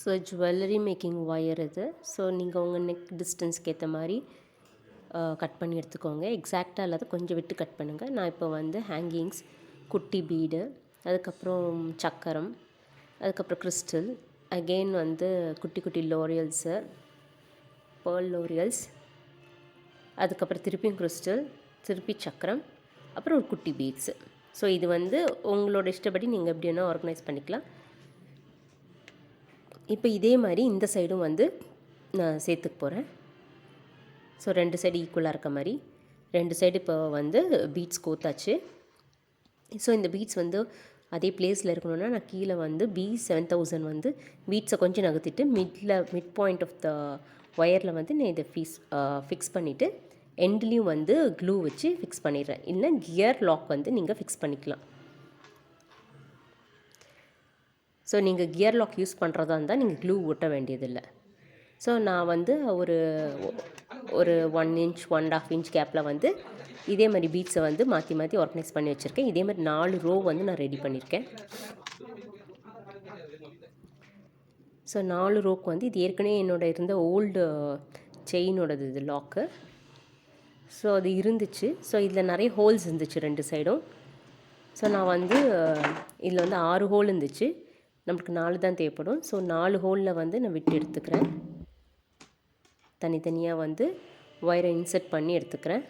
So jewellery making wire இது. So நீங்கள் உங்கள் நெக் டிஸ்டன்ஸ்க்கு ஏற்ற மாதிரி கட் பண்ணி எடுத்துக்கோங்க. எக்ஸாக்டாக இல்லாத கொஞ்சம் விட்டு கட் பண்ணுங்கள். நான் இப்போ வந்து ஹேங்கிங்ஸ், குட்டி பீடு, அதுக்கப்புறம் சக்கரம், அதுக்கப்புறம் கிறிஸ்டல், அகெயின் வந்து குட்டி குட்டி லோரியல்ஸு, பேர்ல் லோரியல்ஸ், அதுக்கப்புறம் திருப்பியும் கிறிஸ்டல், திருப்பி சக்கரம், அப்புறம் ஒரு குட்டி பீட்ஸு. ஸோ இது வந்து உங்களோட இஷ்டப்படி நீங்கள் எப்படி வேணால் ஆர்கனைஸ் பண்ணிக்கலாம். இப்போ இதே மாதிரி இந்த சைடும் வந்து நான் சேர்த்துக்க போகிறேன். ஸோ 2 சைடு ஈக்குவலாக இருக்க மாதிரி 2 சைடு இப்போ வந்து பீட்ஸ் கோத்தாச்சு. ஸோ இந்த பீட்ஸ் வந்து அதே பிளேஸில் இருக்கணும்னா நான் கீழே வந்து B7000 வந்து பீட்ஸை கொஞ்சம் நகர்த்திட்டு மிட் பாயிண்ட் ஆஃப் த ஒயரில் வந்து நான் இதை ஃபிக்ஸ் பண்ணிவிட்டு எண்ட்லேயும் வந்து க்ளூ வச்சு ஃபிக்ஸ் பண்ணிடுறேன். இல்லை கியர் லாக் வந்து நீங்கள் ஃபிக்ஸ் பண்ணிக்கலாம். ஸோ நீங்கள் கியர் லாக் யூஸ் பண்ணுறதா இருந்தால் நீங்கள் க்ளூ ஒட்ட வேண்டியதில்லை. ஸோ நான் வந்து ஒரு 1 இன்ச் 1.5 இன்ச் கேப்பில் வந்து இதே மாதிரி பீட்ஸை வந்து மாற்றி மாற்றி ஆர்கனைஸ் பண்ணி வச்சுருக்கேன். இதே மாதிரி 4 ரோ வந்து நான் ரெடி பண்ணியிருக்கேன். ஸோ 4 ரோக்கு வந்து இது ஏற்கனவே என்னோட இருந்த ஓல்டு செயினோடது இது லாக்கு. ஸோ அது இருந்துச்சு. ஸோ இதில் நிறைய ஹோல்ஸ் இருந்துச்சு 2 சைடும். ஸோ நான் வந்து இதில் வந்து 6 ஹோல் இருந்துச்சு. நமக்கு 4 தான் தேவைப்படும். ஸோ 4 ஹோலில் வந்து நான் விட்டு எடுத்துக்கிறேன். தனித்தனியாக வந்து ஒயரை இன்சர்ட் பண்ணி எடுத்துக்கிறேன்.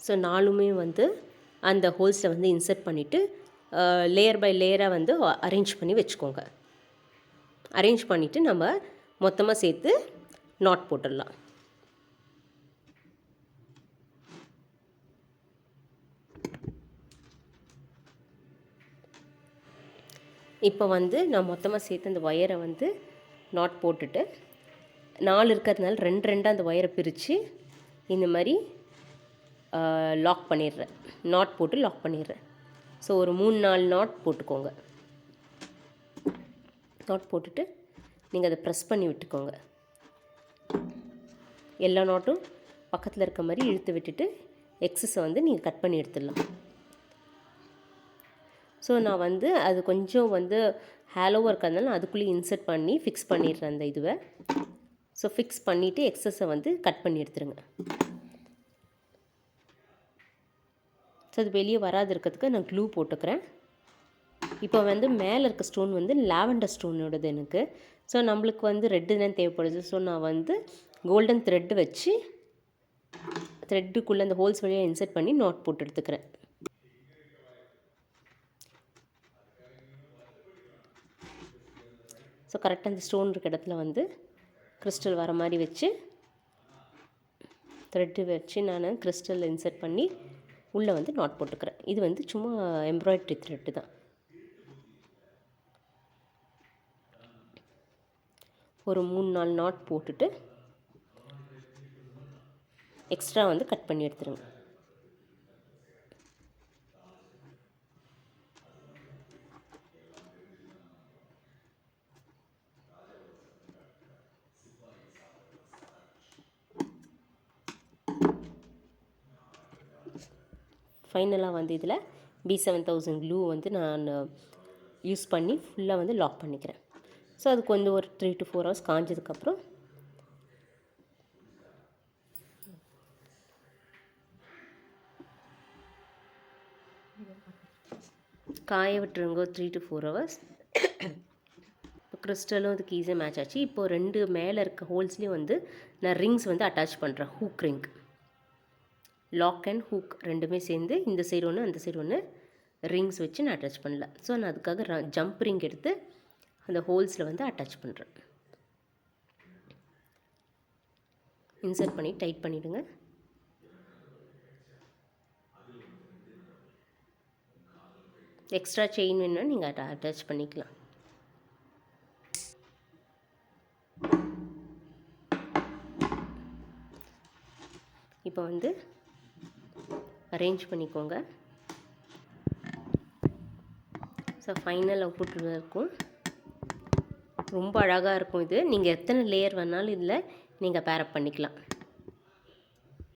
ஸோ 4மே வந்து அந்த ஹோல்ஸை வந்து இன்சர்ட் பண்ணிவிட்டு லேயர் பை லேயராக வந்து அரேஞ்ச் பண்ணி வச்சுக்கோங்க. அரேஞ்ச் பண்ணிவிட்டு நம்ம மொத்தமாக சேர்த்து நாட் போட்டுடலாம். இப்போ வந்து நான் மொத்தமாக சேர்த்து அந்த ஒயரை வந்து நாட் போட்டுட்டு 4 இருக்கிறதுனால 2 அந்த ஒயரை பிரித்து இந்த மாதிரி லாக் பண்ணிடுறேன். நாட் போட்டு லாக் பண்ணிடுறேன். ஸோ ஒரு 3-4 நாட் போட்டுக்கோங்க. நாட் போட்டுட்டு நீங்கள் அதை ப்ரெஸ் பண்ணி விட்டுக்கோங்க. எல்லா நாட்டும் பக்கத்தில் இருக்க மாதிரி இழுத்து விட்டுட்டு எக்ஸஸை வந்து நீங்கள் கட் பண்ணி எடுத்துடலாம். ஸோ நான் வந்து அது கொஞ்சம் வந்து ஹேலோவாக இருக்கிறதுனால அதுக்குள்ளேயே இன்சர்ட் பண்ணி ஃபிக்ஸ் பண்ணிடுறேன் அந்த இதுவை. ஸோ ஃபிக்ஸ் பண்ணிவிட்டு எக்ஸஸை வந்து கட் பண்ணி எடுத்துருங்க. ஸோ அது வெளியே வராது இருக்கிறதுக்கு நான் க்ளூ போட்டுக்கிறேன். இப்போ வந்து மேலே இருக்க ஸ்டோன் வந்து லாவெண்டர் ஸ்டோனோடது எனக்கு. ஸோ நம்மளுக்கு வந்து ரெட்டு தான் தேவைப்படுது. ஸோ நான் வந்து கோல்டன் த்ரெட்டு வச்சு த்ரெட்டுக்குள்ளே அந்த ஹோல்ஸ் வழியாக இன்சர்ட் பண்ணி நாட் போட்டு எடுத்துக்கிறேன். ஸோ கரெக்டாக அந்த ஸ்டோன் இருக்க இடத்துல வந்து கிறிஸ்டல் வர மாதிரி வச்சு த்ரெட்டு வச்சு நான் கிறிஸ்டல் இன்சர்ட் பண்ணி உள்ளே வந்து நாட் போட்டுக்கிறேன். இது வந்து சும்மா எம்ப்ராய்டரி த்ரெட்டு தான். ஒரு 3-4 நாட் போட்டுட்டு எக்ஸ்ட்ரா வந்து கட் பண்ணி எடுத்துருங்க. ஃபைனலாக வந்து இதில் B7000 க்ளூ வந்து நான் யூஸ் பண்ணி ஃபுல்லாக வந்து லாக் பண்ணிக்கிறேன். ஸோ அதுக்கு வந்து ஒரு 3 to 4 hours காஞ்சதுக்கப்புறம் காய விட்டுருங்க. 3 to 4 hours. இப்போ கிறிஸ்டலும் அதுக்கு ஈஸியாக மேட்ச் ஆச்சு. இப்போது 2 மேலே இருக்க ஹோல்ஸ்லேயும் வந்து நான் ரிங்ஸ் வந்து அட்டாச் பண்ணுறேன். Hook ring, lock and hook ரெண்டுமே சேர்ந்து இந்த சைடு ஒன்று அந்த சைடு ஒன்று ரிங்ஸ் வச்சு நான் அட்டாச் பண்ணல. ஸோ நான் அதுக்காக ஜம்ப் ரிங் எடுத்து அந்த ஹோல்ஸில் வந்து அட்டாச் பண்ணுறேன். இன்சர்ட் பண்ணி டைட் பண்ணிவிடுங்க. எக்ஸ்ட்ரா செயின் வேணுன்னா நீங்கள் அட்டாச் பண்ணிக்கலாம். இப்போ வந்து அரேஞ்ச் பண்ணிக்கோங்க. ஸோ ஃபைனல் அவுட்புட் இருக்கும். ரொம்ப அழகாக இருக்கும் இது. நீங்கள் எத்தனை லேயர் வேணாலும் இதில் நீங்கள் பேரப் பண்ணிக்கலாம்.